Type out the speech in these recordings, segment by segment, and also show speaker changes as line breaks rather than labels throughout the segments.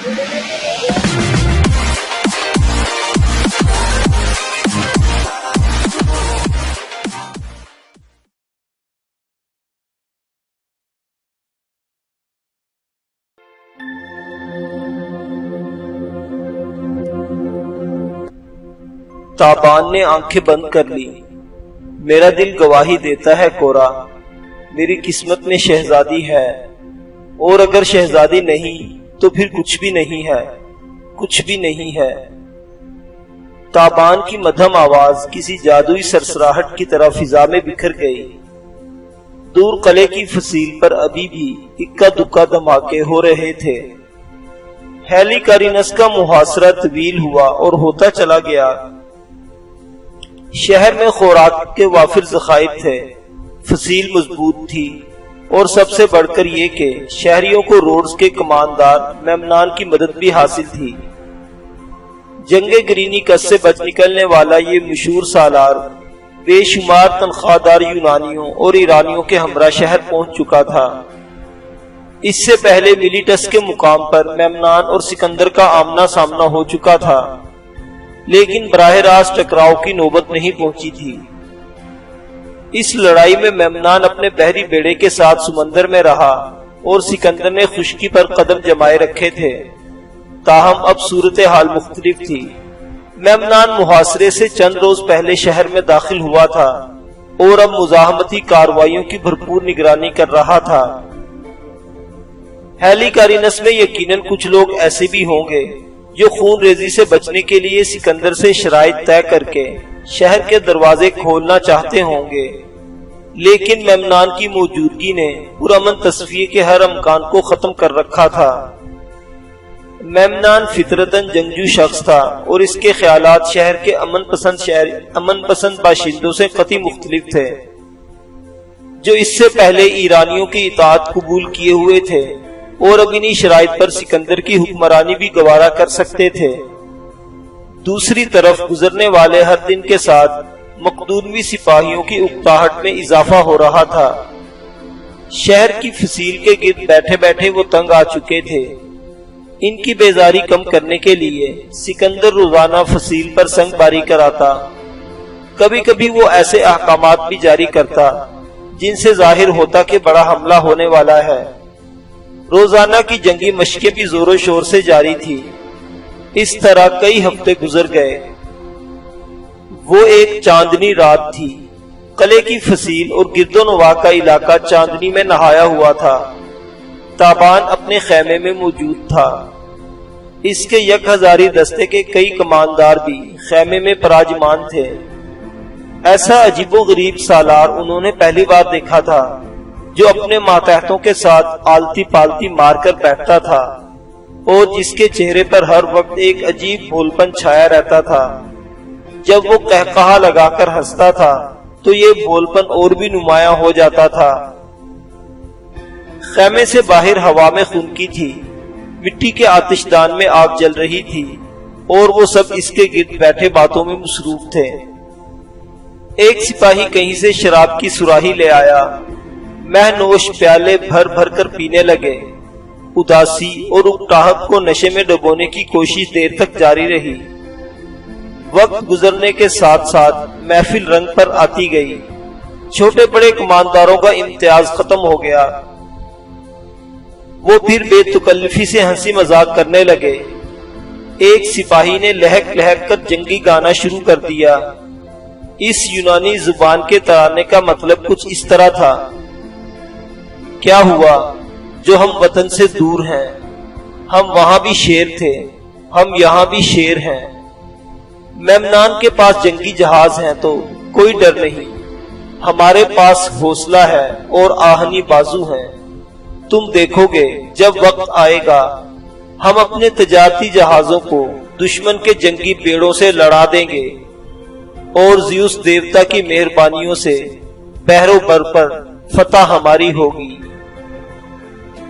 تابان نے آنکھیں بند کر لی۔ میرا دل گواہی دیتا ہے کورا، میری قسمت میں شہزادی ہے، اور اگر شہزادی نہیں تو پھر کچھ بھی نہیں ہے، کچھ بھی نہیں ہے۔ تابان کی مدھم آواز کسی جادوئی سرسراہٹ کی طرح فضا میں بکھر گئی۔ دور قلعے کی فصیل پر ابھی بھی اکا دکا دھماکے ہو رہے تھے۔ ہیلی کارینس کا محاصرہ طویل ہوا اور ہوتا چلا گیا۔ شہر میں خوراک کے وافر ذخائر تھے، فصیل مضبوط تھی، اور سب سے بڑھ کر یہ کہ شہریوں کو روڈز کے کماندار میمنان کی مدد بھی حاصل تھی۔ جنگ گرینیکس سے بچ نکلنے والا یہ مشہور سالار بے شمار تنخواہ دار یونانیوں اور ایرانیوں کے ہمراہ شہر پہنچ چکا تھا۔ اس سے پہلے ملیٹس کے مقام پر میمنان اور سکندر کا آمنا سامنا ہو چکا تھا، لیکن براہ راست ٹکراؤ کی نوبت نہیں پہنچی تھی۔ اس لڑائی میں میمنان اپنے بحری بیڑے کے ساتھ سمندر میں رہا اور سکندر نے خشکی پر قدم جمائے رکھے تھے، تاہم اب صورتحال مختلف تھی۔ میمنان محاصرے سے چند روز پہلے شہر میں داخل ہوا تھا اور اب مزاحمتی کارروائیوں کی بھرپور نگرانی کر رہا تھا۔ ہیلی کارینس میں یقیناً کچھ لوگ ایسے بھی ہوں گے جو خون ریزی سے بچنے کے لیے سکندر سے شرائط طے کر کے شہر کے دروازے کھولنا چاہتے ہوں گے، لیکن میمنان کی موجودگی نے پرامن تصفیے کے ہر امکان کو ختم کر رکھا تھا۔ میمنان فطرتاً جنگجو شخص تھا اور اس کے خیالات شہر کے امن پسند باشندوں سے قطعی مختلف تھے، جو اس سے پہلے ایرانیوں کی اطاعت قبول کیے ہوئے تھے اور اب انہی شرائط پر سکندر کی حکمرانی بھی گوارا کر سکتے تھے۔ دوسری طرف گزرنے والے ہر دن کے ساتھ مقدونوی سپاہیوں کی اکتاہٹ میں اضافہ ہو رہا تھا۔ شہر کی فصیل کے گرد بیٹھے بیٹھے وہ تنگ آ چکے تھے۔ ان کی بیزاری کم کرنے کے لیے سکندر روزانہ فصیل پر سنگ باری کراتا۔ کبھی کبھی وہ ایسے احکامات بھی جاری کرتا جن سے ظاہر ہوتا کہ بڑا حملہ ہونے والا ہے۔ روزانہ کی جنگی مشقیں بھی زور و شور سے جاری تھی۔ اس طرح کئی ہفتے گزر گئے۔ وہ ایک چاندنی رات تھی۔ قلعے کی فصیل اور گرد و نواح کا علاقہ چاندنی میں نہایا ہوا تھا۔ تابان اپنے خیمے میں موجود تھا۔ اس کے 1000 دستے کے کئی کماندار بھی خیمے میں پراجمان تھے۔ ایسا عجیب و غریب سالار انہوں نے پہلی بار دیکھا تھا، جو اپنے ماتحتوں کے ساتھ آلتی پالتی مار کر بیٹھتا تھا اور جس کے چہرے پر ہر وقت ایک عجیب بھول پن چھایا رہتا تھا۔ جب وہ قہقہا لگا کر ہنستا تھا تو یہ بھول پن اور بھی نمایاں ہو جاتا تھا۔ خیمے سے باہر ہوا میں خنکی تھی، مٹی کے آتش دان میں آگ جل رہی تھی اور وہ سب اس کے گرد بیٹھے باتوں میں مصروف تھے۔ ایک سپاہی کہیں سے شراب کی سراہی لے آیا۔ مہ نوش پیالے بھر بھر کر پینے لگے۔ اداسی اور اکتاہٹ کو نشے میں ڈبونے کی کوشش دیر تک جاری رہی۔ وقت گزرنے کے ساتھ ساتھ محفل رنگ پر آتی گئی۔ چھوٹے بڑے کمانداروں کا امتیاز ختم ہو گیا۔ وہ پھر بے تکلفی سے ہنسی مذاق کرنے لگے۔ ایک سپاہی نے لہک لہک کر جنگی گانا شروع کر دیا۔ اس یونانی زبان کے ترانے کا مطلب کچھ اس طرح تھا: کیا ہوا جو ہم وطن سے دور ہیں، ہم وہاں بھی شیر تھے، ہم یہاں بھی شیر ہیں۔ میمنان کے پاس جنگی جہاز ہیں تو کوئی ڈر نہیں، ہمارے پاس حوصلہ ہے اور آہنی بازو ہیں۔ تم دیکھو گے جب وقت آئے گا ہم اپنے تجارتی جہازوں کو دشمن کے جنگی بیڑوں سے لڑا دیں گے اور زیوس دیوتا کی مہربانیوں سے بحر و بر پر فتح ہماری ہوگی۔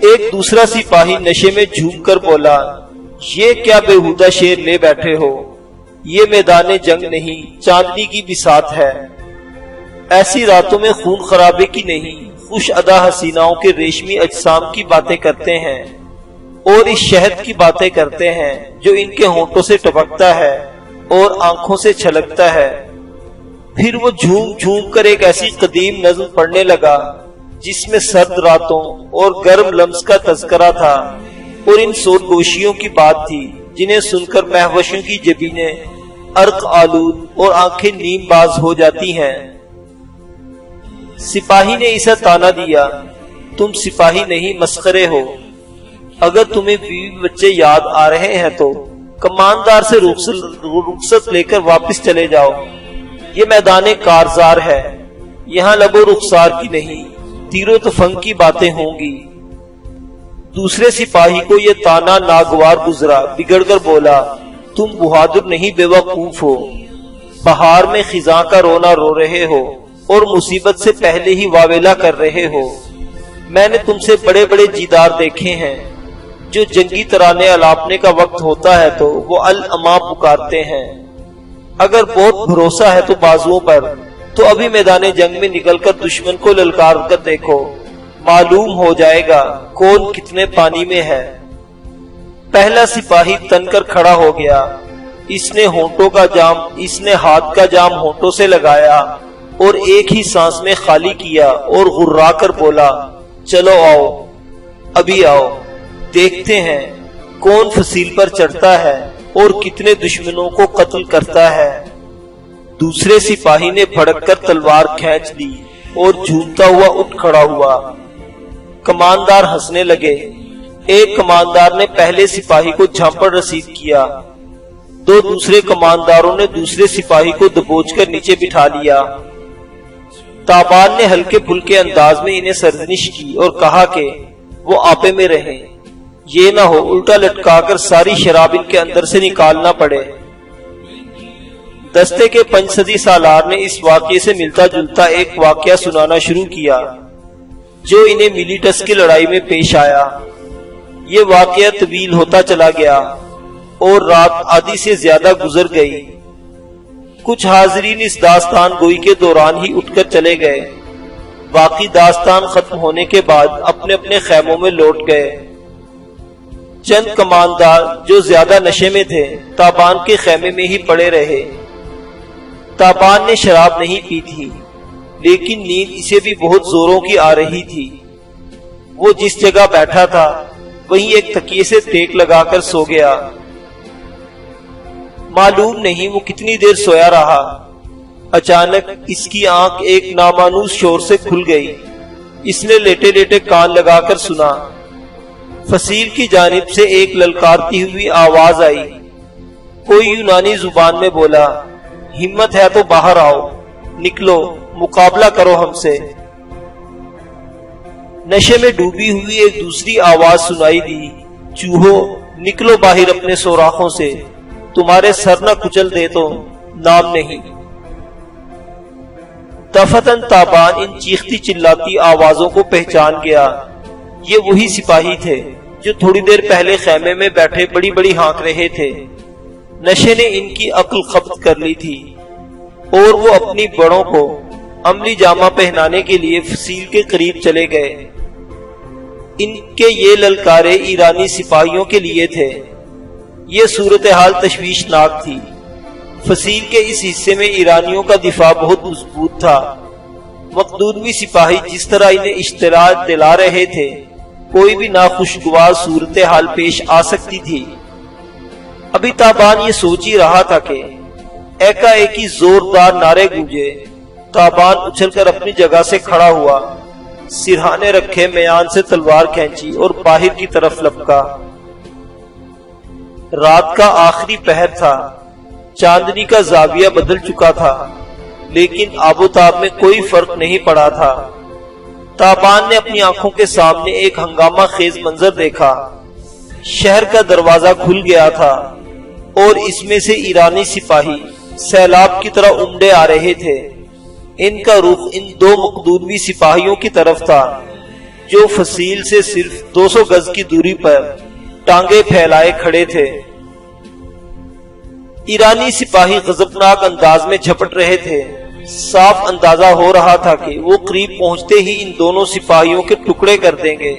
ایک دوسرا سپاہی نشے میں جھوم کر بولا: یہ کیا بےہودہ شعر لے بیٹھے ہو، یہ میدان جنگ نہیں، چاندنی کی بساط ہے۔ ایسی راتوں میں خون خرابے کی نہیں، خوش ادا حسیناؤں کے ریشمی اجسام کی باتیں کرتے ہیں۔ اور اس شہد کی باتیں کرتے ہیں جو ان کے ہونٹوں سے ٹپکتا ہے اور آنکھوں سے چھلکتا ہے۔ پھر وہ جھوم جھوم کر ایک ایسی قدیم نظم پڑھنے لگا جس میں سرد راتوں اور گرم لمس کا تذکرہ تھا اور ان سودگوشیوں کی بات تھی جنہیں سن کر مہوشوں کی جبینیں عرق آلود اور آنکھیں نیم باز ہو جاتی ہیں۔ سپاہی نے اسے تانا دیا، تم سپاہی نہیں مسخرے ہو، اگر تمہیں بیوی بچے یاد آ رہے ہیں تو کماندار سے رخصت لے کر واپس چلے جاؤ، یہ میدان کارزار ہے، یہاں لب و رخسار کی نہیں تیر و تفنگ کی باتیں ہوں گی۔ دوسرے سپاہی کو یہ تانا ناگوار گزرا، بگڑ کر بولا، تم بہادر نہیں بے وقوف ہو، بہار میں خزاں کا رونا رو رہے ہو اور مصیبت سے پہلے ہی واویلا کر رہے ہو۔ میں نے تم سے بڑے بڑے جیدار دیکھے ہیں جو جنگی ترانے الاپنے کا وقت ہوتا ہے تو وہ الاما پکارتے ہیں۔ اگر بہت بھروسہ ہے تو بازوؤں پر، تو ابھی میدان جنگ میں نکل کر دشمن کو للکار کر دیکھو، معلوم ہو جائے گا کون کتنے پانی میں ہے۔ پہلا سپاہی تن کر کھڑا ہو گیا، اس نے ہاتھ کا جام ہونٹوں سے لگایا اور ایک ہی سانس میں خالی کیا اور غرا کر بولا، چلو آؤ، ابھی آؤ، دیکھتے ہیں کون فصیل پر چڑھتا ہے اور کتنے دشمنوں کو قتل کرتا ہے۔ دوسرے سپاہی نے بھڑک کر تلوار کھینچ لی اور جھومتا ہوا اٹھ کھڑا ہوا۔ کماندار ہنسنے لگے۔ ایک کماندار نے پہلے سپاہی کو جھانپڑ رسید کیا، دو دوسرے کمانداروں نے دوسرے سپاہی کو دبوچ کر نیچے بٹھا لیا۔ تابان نے ہلکے پھلکے انداز میں انہیں سرزنش کی اور کہا کہ وہ آپے میں رہیں، یہ نہ ہو الٹا لٹکا کر ساری شراب ان کے اندر سے نکالنا پڑے۔ دستے کے 5 صدی سالار نے اس واقعے سے ملتا جلتا ایک واقعہ سنانا شروع کیا جو انہیں میلیٹس کی لڑائی میں پیش آیا۔ یہ واقعہ طویل ہوتا چلا گیا اور رات آدھی سے زیادہ گزر گئی۔ کچھ حاضرین اس داستان گوئی کے دوران ہی اٹھ کر چلے گئے، باقی داستان ختم ہونے کے بعد اپنے اپنے خیموں میں لوٹ گئے۔ چند کماندار جو زیادہ نشے میں تھے تابان کے خیمے میں ہی پڑے رہے۔ تابان نے شراب نہیں پی تھی لیکن نیند اسے بھی بہت زوروں کی آ رہی تھی۔ وہ جس جگہ بیٹھا تھا وہیں ایک تکیے سے ٹیک لگا کر سو گیا۔ معلوم نہیں وہ کتنی دیر سویا رہا۔ اچانک اس کی آنکھ ایک نامانوس شور سے کھل گئی۔ اس نے لیٹے لیٹے کان لگا کر سنا۔ فصیل کی جانب سے ایک للکارتی ہوئی آواز آئی۔ کوئی یونانی زبان میں بولا، ہمت ہے تو باہر آؤ، نکلو، مقابلہ کرو ہم سے۔ نشے میں ڈوبی ہوئی ایک دوسری آواز سنائی دی، چوہو نکلو باہر اپنے سوراخوں سے، تمہارے سر نہ کچل دے تو نام نہیں۔ دفتن تابان ان چیختی چلاتی آوازوں کو پہچان گیا۔ یہ وہی سپاہی تھے جو تھوڑی دیر پہلے خیمے میں بیٹھے بڑی بڑی ہانک رہے تھے۔ نشے نے ان کی عقل قبض کر لی تھی اور وہ اپنی بڑوں کو عملی جامہ پہنانے کے لیے فصیل کے قریب چلے گئے۔ ان کے یہ للکارے ایرانی سپاہیوں کے لیے تھے۔ یہ صورتحال تشویشناک تھی۔ فصیل کے اس حصے میں ایرانیوں کا دفاع بہت مضبوط تھا۔ مقدونوی سپاہی جس طرح انہیں اشتراک دلا رہے تھے، کوئی بھی ناخوشگوار صورتحال پیش آ سکتی تھی۔ ابھی تابان یہ سوچ ہی رہا تھا کہ ایکا ایکی زوردار نعرے گونجے۔ تابان اچھل کر اپنی جگہ سے کھڑا ہوا، سرہانے رکھے میان سے تلوار کھینچی اور باہر کی طرف لپکا۔ رات کا آخری پہر تھا، چاندنی کا زاویہ بدل چکا تھا، لیکن آب و تاب میں کوئی فرق نہیں پڑا تھا۔ تابان نے اپنی آنکھوں کے سامنے ایک ہنگامہ خیز منظر دیکھا۔ شہر کا دروازہ کھل گیا تھا اور اس میں سے ایرانی سپاہی سیلاب کی طرح امڑے آ رہے تھے۔ ان کا رخ ان دو مقدونوی سپاہیوں کی طرف تھا جو فصیل سے صرف 200 گز کی دوری پر ٹانگیں پھیلائے کھڑے تھے۔ ایرانی سپاہی غضبناک انداز میں جھپٹ رہے تھے۔ صاف اندازہ ہو رہا تھا کہ وہ قریب پہنچتے ہی ان دونوں سپاہیوں کے ٹکڑے کر دیں گے۔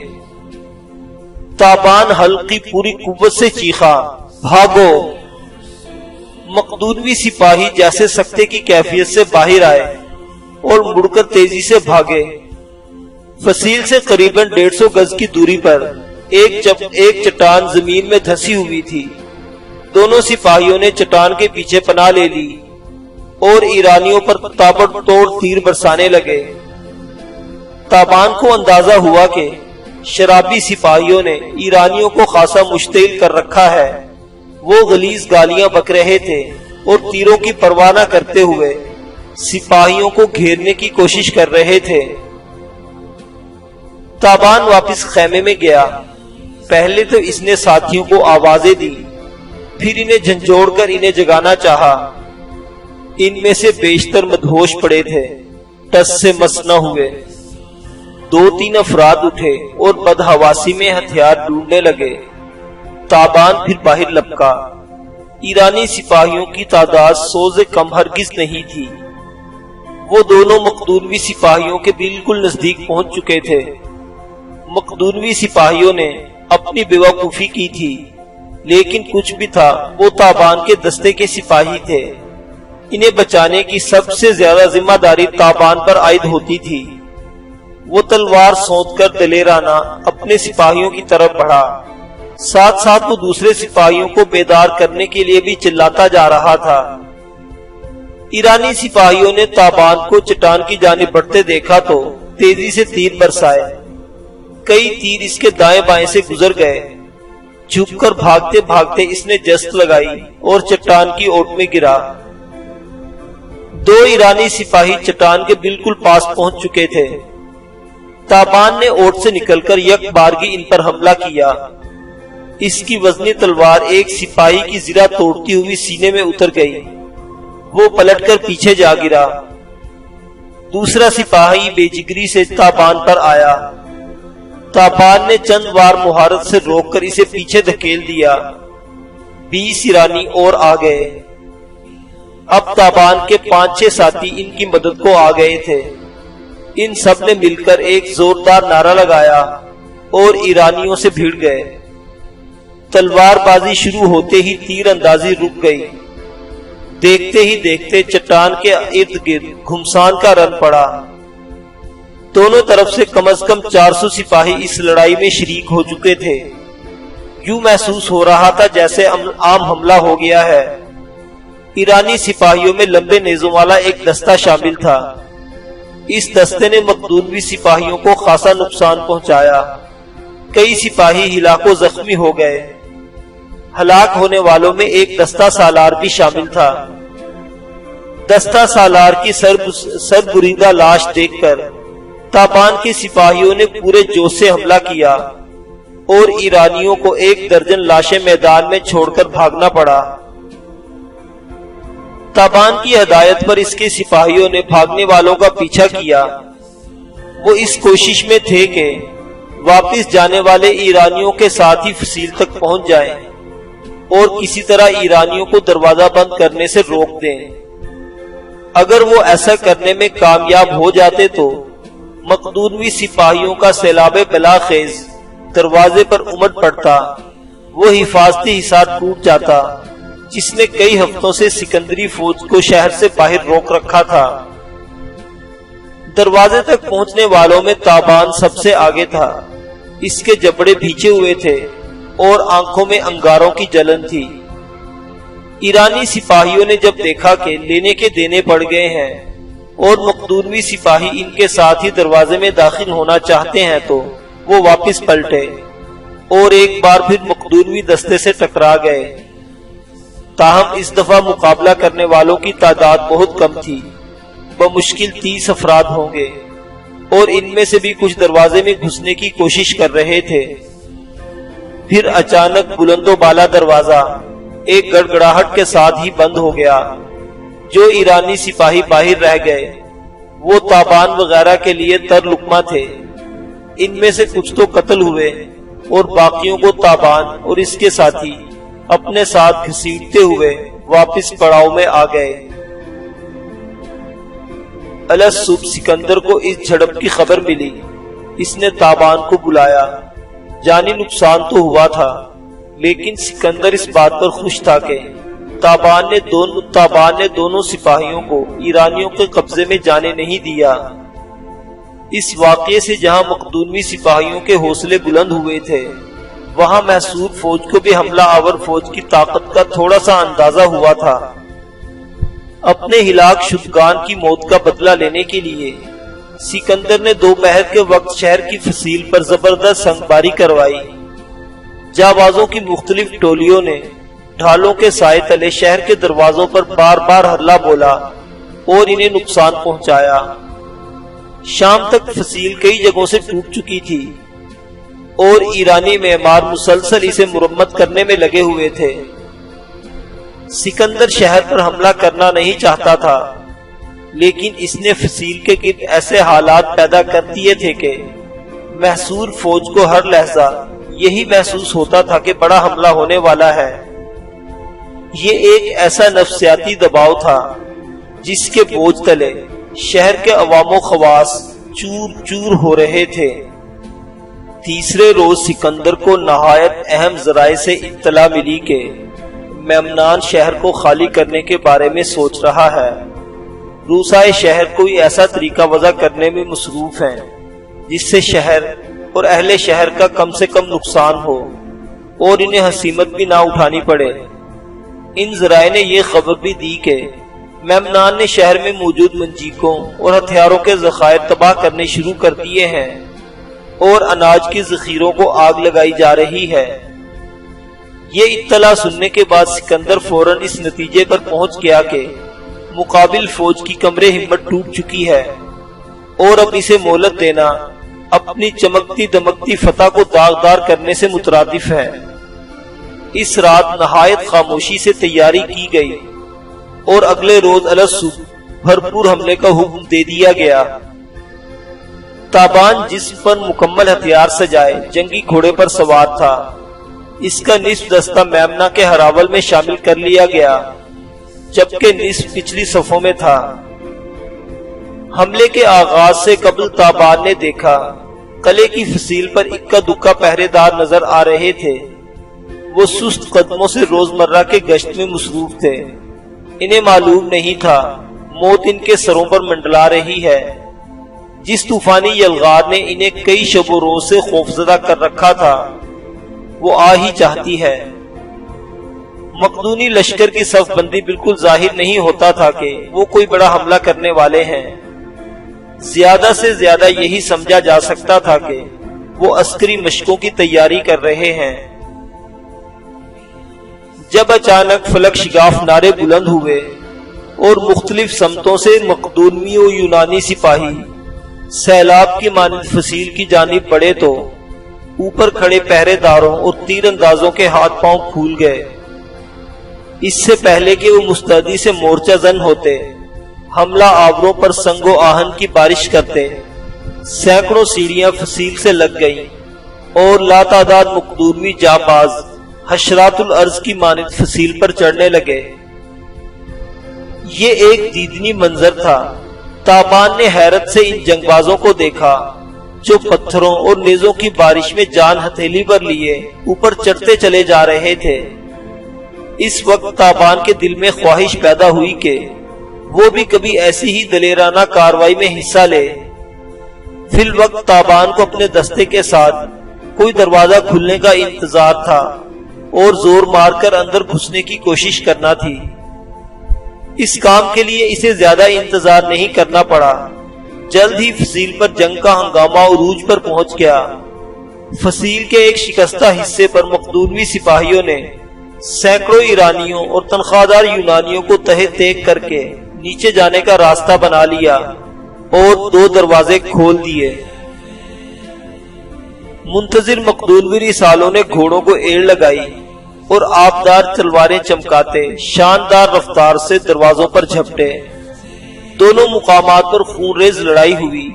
تابان حلق کی پوری قوت سے چیخا، بھاگو! مقدونوی سپاہی جیسے سکتے کی کیفیت سے باہر آئے اور مڑ کر تیزی سے بھاگے۔ فصیل سے قریباً 150 گز کی دوری پر ایک چٹان زمین میں دھسی ہوئی تھی۔ دونوں سپاہیوں نے چٹان کے پیچھے پناہ لے لی اور ایرانیوں پر تابڑ توڑ تیر برسانے لگے۔ تابان کو اندازہ ہوا کہ شرابی سپاہیوں نے ایرانیوں کو خاصا مشتعل کر رکھا ہے۔ وہ غلیظ گالیاں بک رہے تھے اور تیروں کی پرواہ نہ کرتے ہوئے سپاہیوں کو گھیرنے کی کوشش کر رہے تھے۔ تابان واپس خیمے میں گیا۔ پہلے تو اس نے ساتھیوں کو آوازیں دی، پھر انہیں جھنجھوڑ کر انہیں جگانا چاہا۔ ان میں سے بیشتر مدہوش پڑے تھے، ٹس سے مس نہ ہوئے۔ 2-3 افراد اٹھے اور بدحواسی میں ہتھیار ڈھونڈنے لگے۔ تابان پھر باہر لپکا۔ ایرانی سپاہیوں کی تعداد 100 سے کم ہرگز نہیں تھی۔ وہ دونوں مقدونوی سپاہیوں کے بالکل نزدیک پہنچ چکے تھے۔ مقدونوی سپاہیوں نے اپنی بیوقوفی کی تھی، لیکن کچھ بھی تھا، وہ تابان کے دستے کے سپاہی تھے۔ انہیں بچانے کی سب سے زیادہ ذمہ داری تابان پر عائد ہوتی تھی۔ وہ تلوار سونت کر دلیرانہ اپنے سپاہیوں کی طرف بڑھا۔ ساتھ ساتھ وہ دوسرے سپاہیوں کو بیدار کرنے کے لیے بھی چلاتا جا رہا تھا۔ ایرانی سپاہیوں نے تابان کو چٹان کی جانب بڑھتے دیکھا تو تیزی سے تیر برسائے۔ کئی تیر اس کے دائیں بائیں سے گزر گئے۔ جھک کر بھاگتے بھاگتے اس نے جست لگائی اور چٹان کی اوٹ میں گرا۔ 2 ایرانی سپاہی چٹان کے بالکل پاس پہنچ چکے تھے۔ تابان نے اوٹ سے نکل کر یک بارگی ان پر حملہ کیا۔ اس کی وزنی تلوار ایک سپاہی کی زرہ توڑتی ہوئی سینے میں اتر گئی۔ وہ پلٹ کر پیچھے جا گرا۔ دوسرا سپاہی بے جگری سے تابان پر آیا۔ تابان نے چند وار مہارت سے روک کر اسے پیچھے دھکیل دیا۔ 20 ایرانی اور آ گئے۔ اب تابان کے 5-6 ساتھی ان کی مدد کو آ گئے تھے۔ ان سب نے مل کر ایک زوردار نعرہ لگایا اور ایرانیوں سے بھیڑ گئے۔ تلوار بازی شروع ہوتے ہی تیر اندازی رک گئی۔ دیکھتے ہی دیکھتے چٹان کے ارد گرد گھمسان کا رن پڑا۔ دونوں طرف سے کم از کم 400 سپاہی اس لڑائی میں شریک ہو چکے تھے۔ یوں محسوس ہو رہا تھا جیسے عام حملہ ہو گیا ہے۔ ایرانی سپاہیوں میں لمبے نیزوں والا ایک دستہ شامل تھا۔ اس دستے نے مقدونوی سپاہیوں کو خاصا نقصان پہنچایا۔ کئی سپاہی ہلاک و زخمی ہو گئے۔ ہلاک ہونے والوں میں ایک دستہ سالار بھی شامل تھا۔ دستہ سالار کی سربریدہ لاش دیکھ کر تابان کے سپاہیوں نے پورے جوش سے حملہ کیا اور ایرانیوں کو 1 درجن لاشیں میدان میں چھوڑ کر بھاگنا پڑا۔ تابان کی ہدایت پر اس کے سپاہیوں نے بھاگنے والوں کا پیچھا کیا۔ وہ اس کوشش میں تھے کہ واپس جانے والے ایرانیوں کے ساتھ ہی فصیل تک پہنچ جائیں اور کسی طرح ایرانیوں کو دروازہ بند کرنے سے روک دیں۔ اگر وہ ایسا کرنے میں کامیاب ہو جاتے تو مقدونوی سپاہیوں کا سیلاب بلاخیز دروازے پر امٹ پڑتا۔ وہ حفاظتی حصار ٹوٹ جاتا جس نے کئی ہفتوں سے سکندری فوج کو شہر سے باہر روک رکھا تھا۔ دروازے تک پہنچنے والوں میں تابان سب سے آگے تھا۔ اس کے جبڑے بھیچے ہوئے تھے اور آنکھوں میں انگاروں کی جلن تھی۔ ایرانی سپاہیوں نے جب دیکھا کہ لینے کے دینے پڑ گئے ہیں اور مقدونوی سپاہی ان کے ساتھ ہی دروازے میں داخل ہونا چاہتے ہیں تو وہ واپس پلٹے اور ایک بار پھر مقدونوی دستے سے ٹکرا گئے۔ تاہم اس دفعہ مقابلہ کرنے والوں کی تعداد بہت کم تھی، بمشکل 30 افراد ہوں گے، اور ان میں سے بھی کچھ دروازے میں گھسنے کی کوشش کر رہے تھے۔ پھر اچانک بلند و بالا دروازہ ایک گڑگڑاہٹ کے ساتھ ہی بند ہو گیا۔ جو ایرانی سپاہی باہر رہ گئے وہ تابان وغیرہ کے لیے تر لقمہ تھے۔ ان میں سے کچھ تو قتل ہوئے اور باقیوں کو تابان اور اس کے ساتھی اپنے ساتھ گھسیٹتے ہوئے واپس پڑاؤ میں آ گئے۔ الصبح سکندر کو اس جھڑپ کی خبر ملی۔ اس نے تابان کو بلایا۔ جانی نقصان تو ہوا تھا، لیکن سکندر اس بات پر خوش تھا کہ تابان نے دونوں سپاہیوں کو ایرانیوں کے قبضے میں جانے نہیں دیا۔ اس واقعے سے جہاں مقدونوی سپاہیوں کے حوصلے بلند ہوئے تھے، وہاں محصور فوج کو بھی حملہ آور فوج کی طاقت کا تھوڑا سا اندازہ ہوا تھا۔ اپنے ہلاک شدگان کی موت کا بدلہ لینے کے لیے سکندر نے دوپہر کے وقت شہر کی فصیل پر زبردست سنگباری کروائی۔ جانبازوں کی مختلف ٹولیوں نے ڈھالوں کے سائے تلے شہر کے دروازوں پر بار بار حملہ بولا اور انہیں نقصان پہنچایا۔ شام تک فصیل کئی جگہوں سے ٹوٹ چکی تھی اور ایرانی معمار مسلسل اسے مرمت کرنے میں لگے ہوئے تھے۔ سکندر شہر پر حملہ کرنا نہیں چاہتا تھا، لیکن اس نے فصیل کے گرد ایسے حالات پیدا کر دیے تھے کہ محصور فوج کو ہر لحظہ یہی محسوس ہوتا تھا کہ بڑا حملہ ہونے والا ہے۔ یہ ایک ایسا نفسیاتی دباؤ تھا جس کے بوجھ تلے شہر کے عوام و خواص چور چور ہو رہے تھے۔ تیسرے روز سکندر کو نہایت اہم ذرائع سے اطلاع ملی کہ میمنان شہر کو خالی کرنے کے بارے میں سوچ رہا ہے۔ روسائے شہر کوئی ایسا طریقہ وضع کرنے میں مصروف ہیں جس سے شہر اور اہل شہر کا کم سے کم نقصان ہو اور انہیں ہزیمت بھی نہ اٹھانی پڑے۔ ان ذرائع نے یہ خبر بھی دی کہ میمنان نے شہر میں موجود منجیقوں اور ہتھیاروں کے ذخائر تباہ کرنے شروع کر دیے ہیں اور اناج کے ذخیروں کو آگ لگائی جا رہی ہے۔ یہ اطلاع سننے کے بعد سکندر فوراً اس نتیجے پر پہنچ گیا کہ مقابل فوج کی کمرے ہمت ٹوٹ چکی ہے اور اب اسے مہلت دینا اپنی چمکتی دمکتی فتح کو داغدار کرنے سے مترادف ہے۔ اس رات نہایت خاموشی سے تیاری کی گئی اور اگلے روز الصبح بھرپور حملے کا حکم دے دیا گیا۔ تابان جسم پر مکمل ہتھیار سجائے جنگی گھوڑے پر سوار تھا۔ اس کا نصف دستہ میمنہ کے ہراول میں شامل کر لیا گیا، جبکہ نصف پچھلی صفوں میں تھا۔ حملے کے آغاز سے قبل تابان نے دیکھا قلعے کی فصیل پر اکا دکا پہرے دار نظر آ رہے تھے۔ وہ سست قدموں سے روزمرہ کے گشت میں مصروف تھے۔ انہیں معلوم نہیں تھا موت ان کے سروں پر منڈلا رہی ہے۔ جس طوفانی یلغار نے انہیں کئی شب و روز سے خوفزدہ کر رکھا تھا، وہ آ ہی چاہتی ہے۔ مقدونی لشکر کی صف بندی بالکل ظاہر نہیں ہوتا تھا کہ وہ کوئی بڑا حملہ کرنے والے ہیں۔ زیادہ سے زیادہ یہی سمجھا جا سکتا تھا کہ وہ عسکری مشقوں کی تیاری کر رہے ہیں۔ جب اچانک فلک شگاف نعرے بلند ہوئے اور مختلف سمتوں سے مقدونی و یونانی سپاہی سیلاب کی مانند فصیل کی جانب بڑھے تو اوپر کھڑے پہرے داروں اور تیر اندازوں کے ہاتھ پاؤں پھول گئے۔ اس سے پہلے کہ وہ مستعدی سے مورچہ زن ہوتے، حملہ آوروں پر سنگ و آہن کی بارش کرتے، سینکڑوں سیڑھیاں فصیل سے لگ گئیں اور لاتعداد مقدونی جانباز حشرات الارض کی مانند فصیل پر چڑھنے لگے۔ یہ ایک دیدنی منظر تھا۔ تابان نے حیرت سے ان جنگبازوں کو دیکھا جو پتھروں اور نیزوں کی بارش میں جان ہتھیلی پر لیے اوپر چڑھتے چلے جا رہے تھے۔ اس وقت تابان کے دل میں خواہش پیدا ہوئی کہ وہ بھی کبھی ایسی ہی دلیرانہ کاروائی میں حصہ لے۔ فی الوقت تابان کو اپنے دستے کے ساتھ کوئی دروازہ کھلنے کا انتظار تھا اور زور مار کر اندر گھسنے کی کوشش کرنا تھی۔ اس کام کے لیے اسے زیادہ انتظار نہیں کرنا پڑا۔ جلد ہی فصیل پر جنگ کا ہنگامہ عروج پر پہنچ گیا۔ فصیل کے ایک شکستہ حصے پر مقدونوی سپاہیوں نے سینکڑوں ایرانیوں اور تنخواہ دار یونانیوں کو تہہ تیگ کر کے نیچے جانے کا راستہ بنا لیا اور 2 دروازے کھول دیے۔ منتظر مقدونوی رسالوں نے گھوڑوں کو ایڑ لگائی اور آبدار تلواریں چمکاتے شاندار رفتار سے دروازوں پر جھپٹے۔ دونوں مقامات پر خون ریز لڑائی ہوئی۔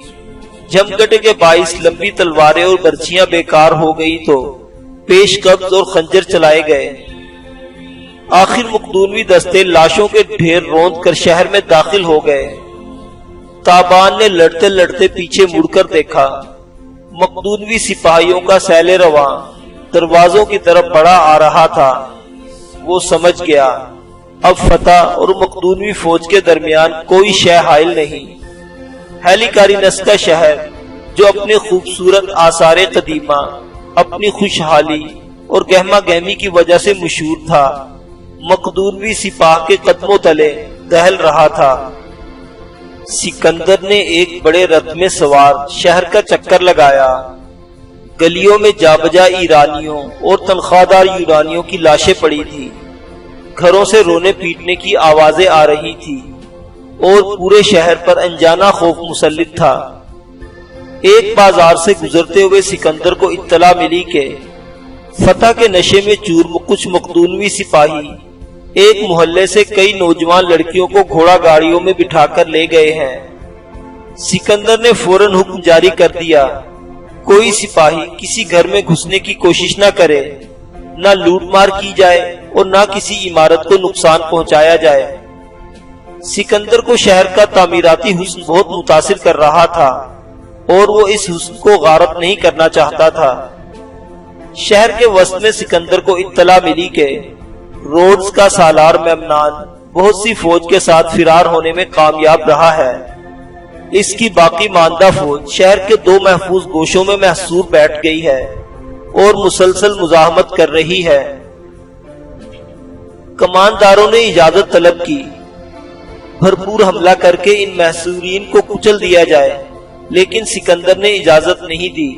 جمگٹے کے باعث لمبی تلواریں اور برچیاں بیکار ہو گئی تو پیش قبض اور خنجر چلائے گئے۔ آخر مقدونوی دستے لاشوں کے ڈھیر روند کر شہر میں داخل ہو گئے۔ تابان نے لڑتے لڑتے پیچھے مڑ کر دیکھا مقدونوی سپاہیوں کا سیل رواں دروازوں کی طرف بڑھا آ رہا تھا۔ وہ سمجھ گیا اب فتح اور مقدونوی فوج کے درمیان کوئی شے حائل نہیں۔ ہیلیکارینس کا شہر جو اپنے خوبصورت آثار قدیمہ، اپنی خوشحالی اور گہما گہمی کی وجہ سے مشہور تھا، مقدونوی سپاہ کے قدموں تلے دہل رہا تھا۔ سکندر نے ایک بڑے رتھ میں سوار شہر کا چکر لگایا۔ گلیوں میں جا بجا ایرانیوں اور تنخواہ دار یونانیوں کی لاشیں پڑی تھی، گھروں سے رونے پیٹنے کی آوازیں آ رہی تھی اور پورے شہر پر انجانہ خوف مسلط تھا۔ ایک بازار سے گزرتے ہوئے سکندر کو اطلاع ملی کہ فتح کے نشے میں چور کچھ مقدونوی سپاہی ایک محلے سے کئی نوجوان لڑکیوں کو گھوڑا گاڑیوں میں بٹھا کر لے گئے ہیں۔ سکندر نے فوراً حکم جاری کر دیا، کوئی سپاہی کسی گھر میں گھسنے کی کوشش نہ کرے، نہ لوٹ مار کی جائے اور نہ کسی عمارت کو نقصان پہنچایا جائے۔ سکندر کو شہر کا تعمیراتی حسن بہت متاثر کر رہا تھا اور وہ اس حسن کو غارت نہیں کرنا چاہتا تھا۔ شہر کے وسط میں سکندر کو اطلاع ملی کہ روڈز کا سالار میمنان بہت سی فوج کے ساتھ فرار ہونے میں کامیاب رہا ہے۔ اس کی باقی ماندہ فوج شہر کے دو محفوظ گوشوں میں محصور بیٹھ گئی ہے اور مسلسل مزاحمت کر رہی ہے۔ کمانداروں نے اجازت طلب کی بھرپور حملہ کر کے ان محصورین کو کچل دیا جائے، لیکن سکندر نے اجازت نہیں دی۔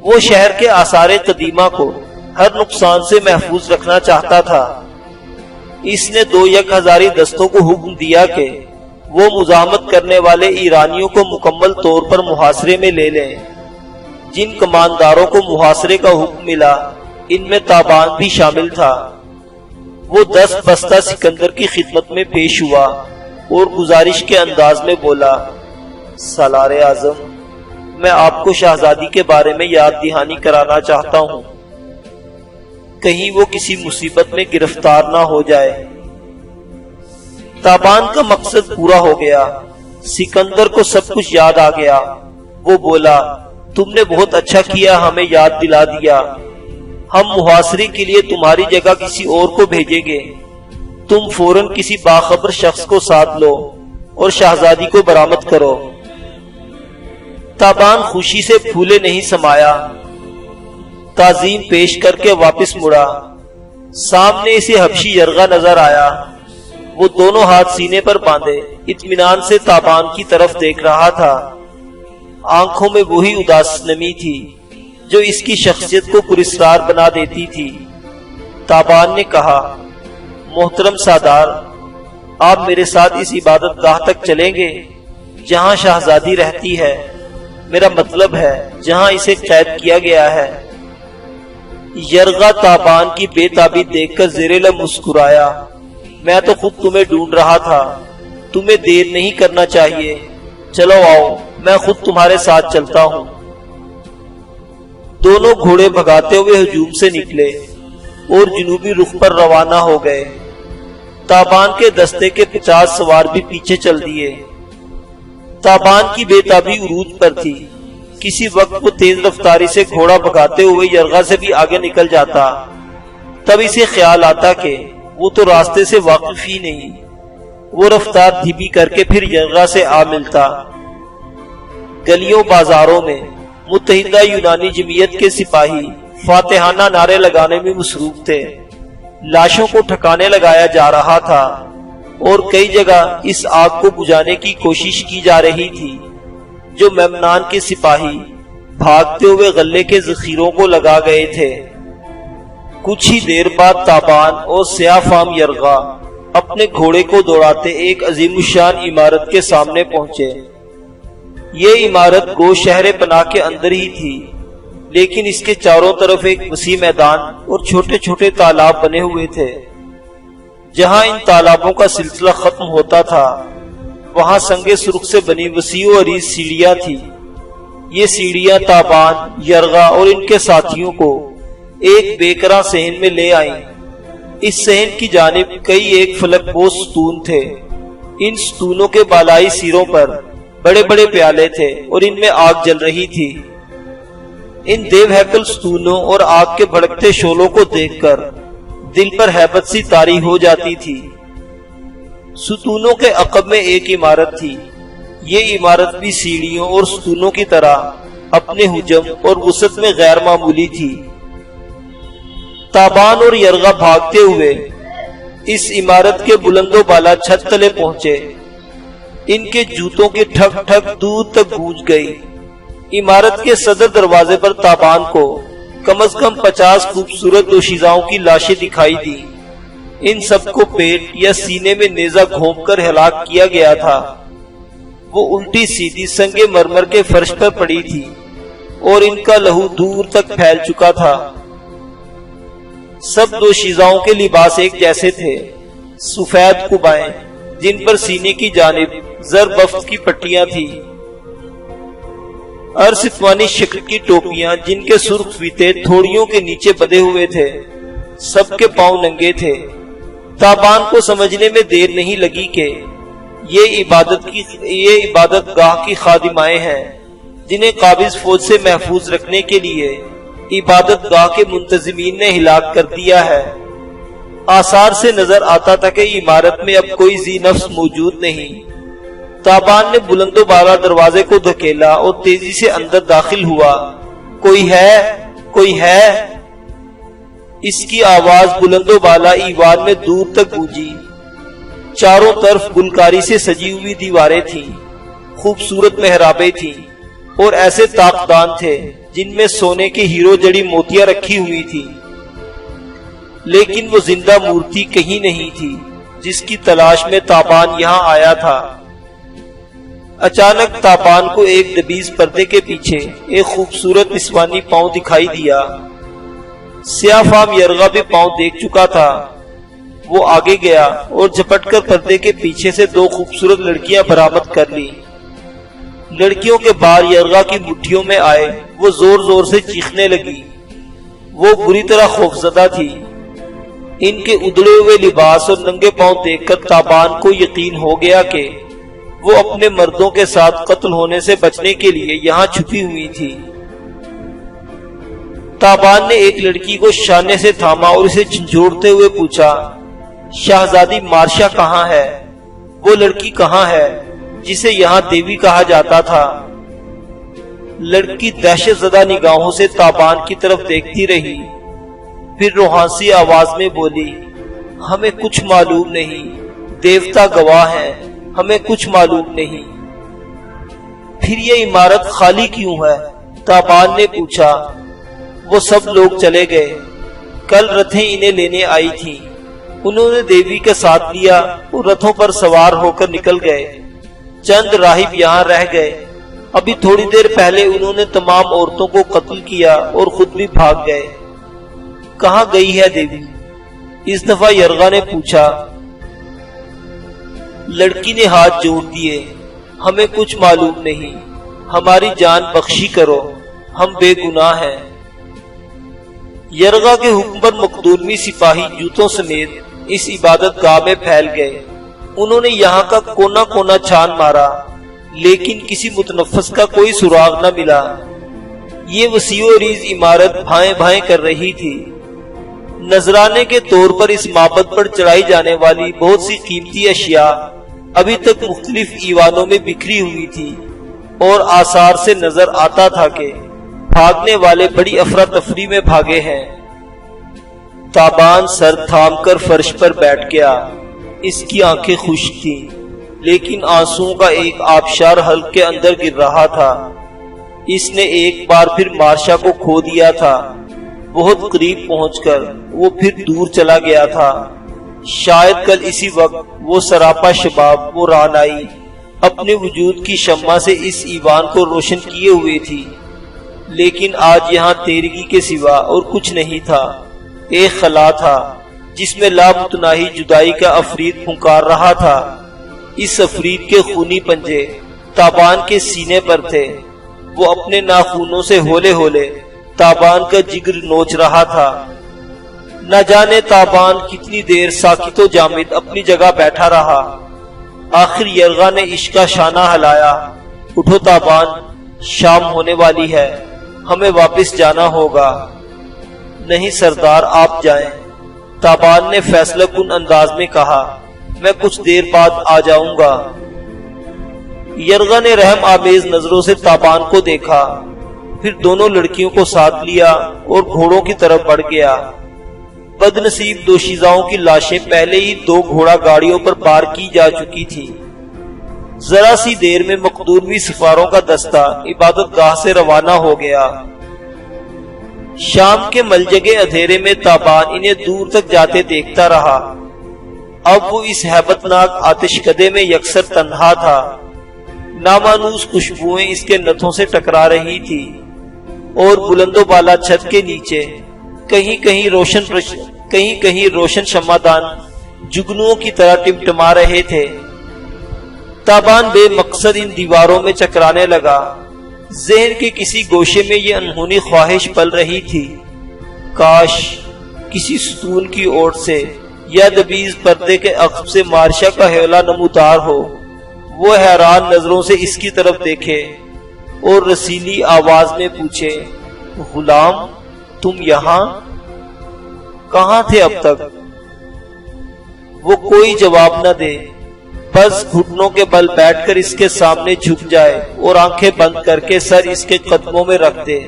وہ شہر کے آثار قدیمہ کو ہر نقصان سے محفوظ رکھنا چاہتا تھا۔ اس نے 2,000 دستوں کو حکم دیا کہ وہ مزاحمت کرنے والے ایرانیوں کو مکمل طور پر محاصرے میں لے لیں۔ جن کمانداروں کو محاصرے کا حکم ملا ان میں تابان بھی شامل تھا۔ وہ 10 بستہ سکندر کی خدمت میں پیش ہوا اور گزارش کے انداز میں بولا، سالار اعظم، میں آپ کو شہزادی کے بارے میں یاد دہانی کرانا چاہتا ہوں، کہیں وہ کسی مصیبت میں گرفتار نہ ہو جائے۔ تابان کا مقصد پورا ہو گیا۔ سکندر کو سب کچھ یاد آ گیا۔ وہ بولا، تم نے بہت اچھا کیا ہمیں یاد دلا دیا۔ ہم محاصرے کے لیے تمہاری جگہ کسی اور کو بھیجیں گے۔ تم فوراً کسی باخبر شخص کو ساتھ لو اور شہزادی کو برآمد کرو۔ تابان خوشی سے پھولے نہیں سمایا، تعظیم پیش کر کے واپس مڑا۔ سامنے اسے حبشی یرغا نظر آیا۔ وہ دونوں ہاتھ سینے پر باندھے اطمینان سے تابان کی طرف دیکھ رہا تھا۔ آنکھوں میں وہی اداس نمی تھی جو اس کی شخصیت کو پراسرار بنا دیتی تھی۔ تابان نے کہا، محترم سردار، آپ میرے ساتھ اس عبادت گاہ تک چلیں گے جہاں شہزادی رہتی ہے، میرا مطلب ہے جہاں اسے قید کیا گیا ہے۔ یرغا تابان کی بے تابی دیکھ کر زیر لب مسکرایا، میں تو خود تمہیں ڈھونڈ رہا تھا، تمہیں دیر نہیں کرنا چاہیے، چلو آؤ میں خود تمہارے ساتھ چلتا ہوں۔ دونوں گھوڑے بھگاتے ہوئے ہجوم سے نکلے اور جنوبی رخ پر روانہ ہو گئے۔ تابان کے دستے کے 50 سوار بھی پیچھے چل دیے۔ تابان کی بے تابی عروج پر تھی۔ کسی وقت وہ تیز رفتاری سے گھوڑا بھگاتے ہوئے یرغا سے بھی آگے نکل جاتا، تب اسے خیال آتا کہ وہ تو راستے سے واقف ہی نہیں۔ وہ رفتار دھیمی کر کے پھر یرغا سے آ ملتا۔ گلیوں بازاروں میں متحدہ یونانی جمعیت کے سپاہی فاتحانہ نعرے لگانے میں مصروف تھے۔ لاشوں کو ٹھکانے لگایا جا رہا تھا اور کئی جگہ اس آگ کو بجھانے کی کوشش کی جا رہی تھی جو میمنان کے سپاہی بھاگتے ہوئے غلے کے ذخیروں کو لگا گئے تھے۔ کچھ ہی دیر بعد تابان اور سیاہ فام یرغا اپنے گھوڑے کو دوڑاتے ایک عظیم الشان عمارت کے سامنے پہنچے۔ یہ عمارت گو شہر پناہ کے اندر ہی تھی، لیکن اس کے چاروں طرف ایک وسیع میدان اور چھوٹے چھوٹے تالاب بنے ہوئے تھے۔ جہاں ان تالابوں کا سلسلہ ختم ہوتا تھا وہاں سنگ سرخ سے بنی وسیع و عریض سیڑھیاں تھی۔ یہ سیڑھیاں تابان، یرغا اور ان کے ساتھیوں کو ایک بیکراں صحن میں لے آئیں۔ اس صحن کی جانب کئی ایک فلک بوس ستون تھے۔ ان ستونوں کے بالائی سروں پر بڑے بڑے پیالے تھے اور ان میں آگ جل رہی تھی۔ ان دیو ہیکل ستونوں اور آگ کے بھڑکتے شعلوں کو دیکھ کر دل پر ہیبت سی طاری ہو جاتی تھی۔ ستونوں کے عقب میں ایک عمارت تھی۔ یہ عمارت بھی سیڑھیوں اور ستونوں کی طرح اپنے حجم اور وسعت میں غیر معمولی تھی۔ تابان اور یرغا بھاگتے ہوئے اس عمارت کے بلند و بالا چھت تلے پہنچے۔ ان کے جوتوں کی ٹھک ٹھک دور تک گونج گئی۔ عمارت کے صدر دروازے پر تابان کو کم از کم 50 خوبصورت دوشیزاؤں کی لاشیں دکھائی دی۔ ان سب کو پیٹ یا سینے میں نیزہ گھونپ کر ہلاک کیا گیا تھا۔ وہ الٹی سیدھی سنگ مرمر کے فرش پر پڑی تھی اور ان کا لہو دور تک پھیل چکا تھا۔ سب دوشیزاؤں کے لباس ایک جیسے تھے، سفید قبائیں جن پر سینے کی جانب زر بفت کی پٹیاں تھیں، ارستوانی شکل کی ٹوپیاں جن کے سرخ فیتے تھوڑیوں کے نیچے بدے ہوئے تھے، سب کے پاؤں ننگے تھے۔ تابان کو سمجھنے میں دیر نہیں لگی کہ یہ عبادت گاہ کی خادمائیں ہیں جنہیں قابض فوج سے محفوظ رکھنے کے لیے عبادت گاہ کے منتظمین نے ہلاک کر دیا ہے۔ آثار سے نظر آتا تھا کہ عمارت میں اب کوئی ذی نفس موجود نہیں۔ تابان نے بلند و بالا دروازے کو دھکیلا اور تیزی سے اندر داخل ہوا۔ کوئی ہے، کوئی ہے، اس کی آواز بلند و بالا ایوان میں دور تک گونجی۔ چاروں طرف گلکاری سے سجی ہوئی دیواریں تھیں، خوبصورت محرابیں تھیں اور ایسے طاقدان تھے جن میں سونے کے ہیرو جڑی موتیاں رکھی ہوئی تھی، لیکن وہ زندہ مورتی کہیں نہیں تھی جس کی تلاش میں تابان یہاں آیا تھا۔ اچانک تابان کو ایک دبیز پردے کے پیچھے ایک خوبصورت نسوانی پاؤں دکھائی دیا۔ سیاہ فام یرغا بھی پاؤں دیکھ چکا تھا۔ وہ آگے گیا اور جھپٹ کر پردے کے پیچھے سے 2 خوبصورت لڑکیاں برآمد کر لی۔ لڑکیوں کے بال یرغا کی مٹھیوں میں آئے، وہ زور زور سے چیخنے لگی۔ وہ بری طرح خوفزدہ تھی۔ ان کے ادڑے ہوئے لباس اور ننگے پاؤں دیکھ کر تابان کو یقین ہو گیا کہ وہ اپنے مردوں کے ساتھ قتل ہونے سے بچنے کے لیے یہاں چھپی ہوئی تھی۔ تابان نے ایک لڑکی کو شانے سے تھاما اور اسے جھنجھوڑتے ہوئے پوچھا، شہزادی مارشا کہاں ہے؟ وہ لڑکی کہاں ہے جسے یہاں دیوی کہا جاتا تھا؟ لڑکی دہشت زدہ نگاہوں سے تابان کی طرف دیکھتی رہی، پھر روحانسی آواز میں بولی، ہمیں کچھ معلوم نہیں، دیوتا گواہ ہیں، ہمیں کچھ معلوم نہیں۔ پھر یہ عمارت خالی کیوں ہے؟ تابان نے پوچھا۔ وہ سب لوگ چلے گئے۔ کل رتھیں انہیں لینے آئی تھیں، انہوں نے دیوی کا ساتھ لیا اور رتھوں پر سوار ہو کر نکل گئے۔ چند راہب یہاں رہ گئے۔ ابھی تھوڑی دیر پہلے انہوں نے تمام عورتوں کو قتل کیا اور خود بھی بھاگ گئے۔ کہاں گئی ہے دیوی؟ اس دفعہ یرغا نے پوچھا۔ لڑکی نے ہاتھ جوڑ دیے، ہمیں کچھ معلوم نہیں، ہماری جان بخشی کرو، ہم بے گناہ ہیں۔ یرغا کے حکم پر مقدونی سپاہی جوتوں سمیت اس عبادت گاہ میں پھیل گئے۔ انہوں نے یہاں کا کونا کونا چھان مارا، لیکن کسی متنفس کا کوئی سراغ نہ ملا۔ یہ وسیع و عریض عمارت بھائیں بھائیں کر رہی تھی۔ نذرانے کے طور پر اس معبد پر چڑھائی جانے والی بہت سی قیمتی اشیاء ابھی تک مختلف ایوانوں میں بکھری ہوئی تھی اور آثار سے نظر آتا تھا کہ بھاگنے والے بڑی افراتفری میں بھاگے ہیں۔ تابان سر تھام کر فرش پر بیٹھ گیا۔ اس کی آنکھیں خشک تھیں، لیکن آنسوؤں کا ایک آبشار حلق کے اندر گر رہا تھا۔ اس نے ایک بار پھر مارشا کو کھو دیا تھا۔ بہت قریب پہنچ کر وہ پھر دور چلا گیا تھا۔ شاید کل اسی وقت وہ سراپا شباب وہ رعنائی اپنے وجود کی شمع سے اس ایوان کو روشن کیے ہوئے تھی، لیکن آج یہاں تیرگی کے سوا اور کچھ نہیں تھا۔ ایک خلا تھا جس میں لامتناہی جدائی کا افرید پھنکار رہا تھا۔ اس افرید کے خونی پنجے تابان کے سینے پر تھے۔ وہ اپنے ناخونوں سے ہولے ہولے تابان کا جگر نوچ رہا تھا۔ نہ جانے تابان کتنی دیر ساکت و جامد اپنی جگہ بیٹھا رہا۔ آخر یرغا نے عشق کا شانہ ہلایا، اٹھو تابان، شام ہونے والی ہے، ہمیں واپس جانا ہوگا۔ نہیں سردار، آپ جائیں، تابان نے فیصلہ کن انداز میں کہا، میں کچھ دیر بعد آ جاؤں گا۔ یرغا نے رحم آمیز نظروں سے تابان کو دیکھا، پھر دونوں لڑکیوں کو ساتھ لیا اور گھوڑوں کی طرف بڑھ گیا۔ بد نصیب دوشیزاؤں کی لاشیں پہلے ہی 2 گھوڑا گاڑیوں پر پار کی جا چکی تھی۔ ذرا سی دیر میں مقدونوی سفاروں کا دستہ عبادت گاہ سے روانہ ہو گیا۔ شام کے ملجگے اندھیرے میں تابان انہیں دور تک جاتے دیکھتا رہا۔ اب وہ اس ہیبت ناک آتش کدے میں یکسر تنہا تھا۔ نامانوس خوشبوئیں اس کے نتھوں سے ٹکرا رہی تھی اور بلند و بالا چھت کے نیچے کہیں کہیں روشن شمعدان جگنوں کی طرح ٹمٹما رہے تھے۔ تابان بے مقصد ان دیواروں میں چکرانے لگا۔ ذہن کے کسی گوشے میں یہ انہونی خواہش پل رہی تھی، کاش کسی ستون کی اوٹ سے یا دبیز پردے کے عقب سے مارشا کا ہیولا نمودار ہو۔ وہ حیران نظروں سے اس کی طرف دیکھے اور رسیلی آواز میں پوچھے، غلام تم یہاں؟ کہاں تھے اب تک؟ وہ کوئی جواب نہ دے، بس گھٹنوں کے بل بیٹھ کر اس کے سامنے جھک جائے اور آنکھیں بند کر کے سر اس کے قدموں میں رکھ دے۔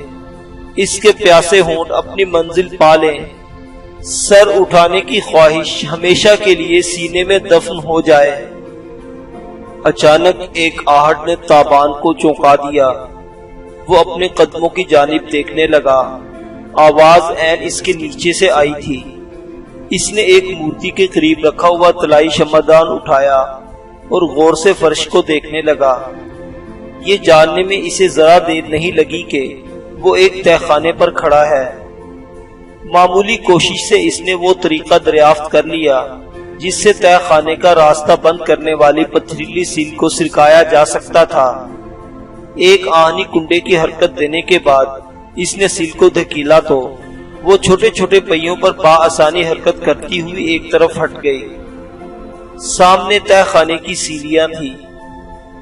اس کے پیاسے ہونٹ اپنی منزل پا لیں، سر اٹھانے کی خواہش ہمیشہ کے لیے سینے میں دفن ہو جائے۔ اچانک ایک آہٹ نے تابان کو چونکا دیا۔ وہ اپنے قدموں کی جانب دیکھنے لگا۔ آواز عین اس کے نیچے سے آئی تھی۔ اس نے ایک مورتی کے قریب رکھا ہوا طلائی شمعدان اٹھایا اور غور سے فرش کو دیکھنے لگا۔ یہ جاننے میں اسے ذرا دیر نہیں لگی کہ وہ ایک تہہ خانے پر کھڑا ہے۔ معمولی کوشش سے اس نے وہ طریقہ دریافت کر لیا جس سے تہہ خانے کا راستہ بند کرنے والی پتھریلی سیل کو سرکایا جا سکتا تھا۔ ایک آہنی کنڈے کی حرکت دینے کے بعد اس نے سیل کو دھکیلا تو وہ چھوٹے چھوٹے پہیوں پر بآسانی حرکت کرتی ہوئی ایک طرف ہٹ گئی۔ سامنے تہہ خانے کی سیڑھیاں تھی۔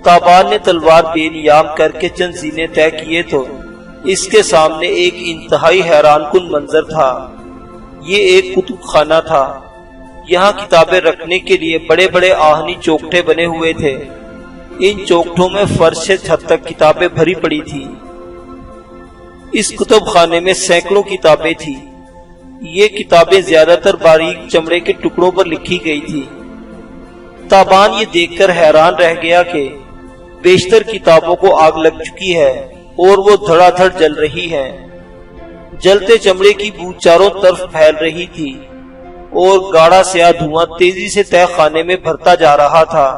تابان نے تلوار بے نیام کر کے چند زینے طے کیے تو اس کے سامنے ایک انتہائی حیران کن منظر تھا۔ یہ ایک کتب خانہ تھا۔ یہاں کتابیں رکھنے کے لیے بڑے بڑے آہنی چوکٹے بنے ہوئے تھے۔ ان چوکٹوں میں فرش سے چھت تک کتابیں بھری پڑی تھی۔ اس کتب خانے میں سینکڑوں کتابیں تھیں۔ یہ کتابیں زیادہ تر باریک چمڑے کے ٹکڑوں پر لکھی گئی تھی۔ تابان یہ دیکھ کر حیران رہ گیا کہ بیشتر کتابوں کو آگ لگ چکی ہے اور وہ دھڑا دھڑ جل رہی ہیں۔ جلتے چمڑے کی بو چاروں طرف پھیل رہی تھی اور گاڑھا سیاہ دھواں تیزی سے تہہ خانے میں بھرتا جا رہا تھا۔